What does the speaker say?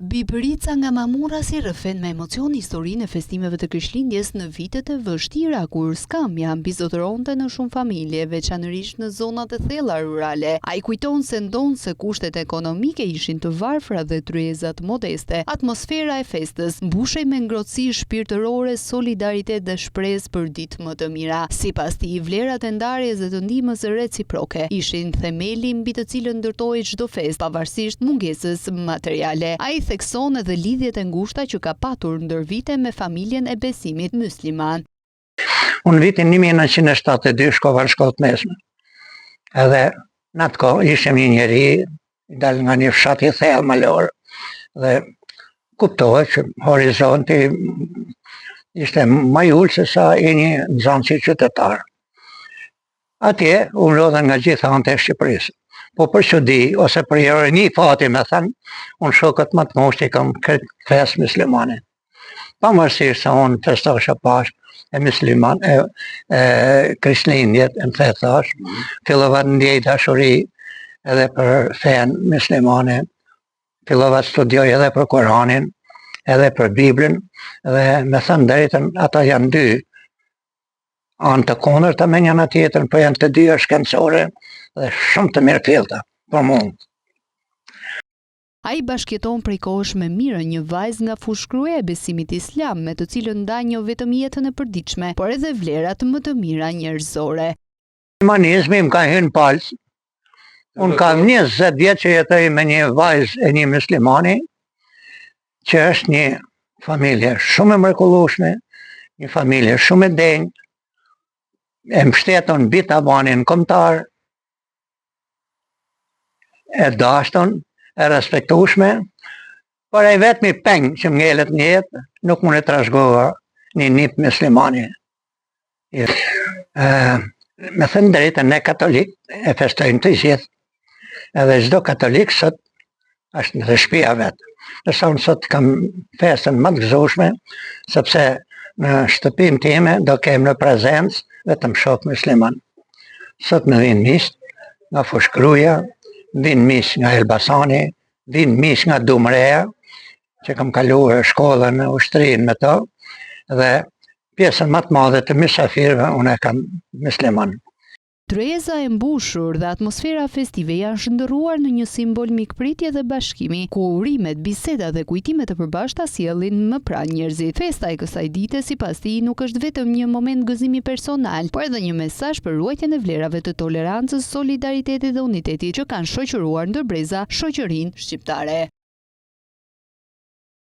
Bibërica nga Mamurasi rrëfen me emocion historinë e festimeve të Krishtlindjes në vitet e vështira kur skamja mbizotëronte në shumë familje, veçanërisht në zonat e thella rurale. Ai kujton se ndonë se kushtet ekonomike ishin të varfra dhe tryezat modeste, atmosfera e festës mbushej me ngrohtësi shpirtërore, solidaritet dhe shpresë për ditë më të mira. Sipas tij, vlerat e ndarjes dhe të ndihmës reciproke ishin themeli mbi të cilën ndërtohej çdo festë, pavarësisht mungesës materiale. Ai thekson edhe lidhjet e ngushta që ka patur ndër vite me familjen e besimit musliman. Unë vitin 1972 shkova në shkollë të mesme. Edhe në atë kohë ishim një njeri i dal nga një fshat i thellë malor dhe kuptohet që horizonti ishte më i ulë se sa i një nxënësi qytetar. Atje u lodhen nga gjitha anët e Shqipërisë. Po për çudi ose për ironi fati me thënë, unë shokët më të moshtë i kam këtë festë muslimane. Pavarësisht se unë festosha Pashkën e musliman, Krishtlindjet, më thash, fillova të ndjej dashuri edhe për fen muslimane, fillova të studioj edhe për Koranin, edhe për Biblën, dhe me thënë drejtën, ata janë dy anë të kundërta me njëna tjetrën, po janë të dyja shkencore dhe shumë të mirë fillta për mua. Ai bashkëjeton prej kohësh me Mirën, një vajzë nga fushkruaja e besimit islam, me të cilën nda jo vetëm jetën e përditshme, por edhe vlerat më të mira njerëzore. Humanizmi më ka hyrë palës. Unë kam 20 vjet që jetoj me një vajzë e një muslimani, që është një familje shumë e mrekullueshme, një familje shumë e denjë, e mbështeton mbi tabanin kombëtar, e dashton, e respektueshme, por ai vetmi peng që më ngelet në jetë, nuk më e trashëgova një nip muslimani. Me thënë drejtën, ne katolik e festojnë të gjithë, edhe çdo katolik sot është në shtëpia vetë. Nësa unë sot kam festën më të gëzueshme, sepse në shtëpinë time do kem në prezencë vetëm shok musliman. Sot më vinë miq nga Fushkruja, vinë miq nga Elbasani, vinë miq nga Dumreja, që kam kaluar shkollën në ushtrinë me to, dhe pjesën më të madhe të mysafirëve unë e kam musliman. Tryeza e mbushur dhe atmosfera festive janë shndërruar në një simbol mikpritje dhe bashkimi, ku urimet, bisedat dhe kujtimet e përbashkëta sjellin më pranë njerëzit. Festa e kësaj dite, sipas tij, nuk është vetëm një moment gëzimi personal, por edhe një mesazh për ruajtjen e vlerave të tolerancës, solidaritetit dhe unitetit që kanë shoqëruar ndërbreza shoqërinë shqiptare.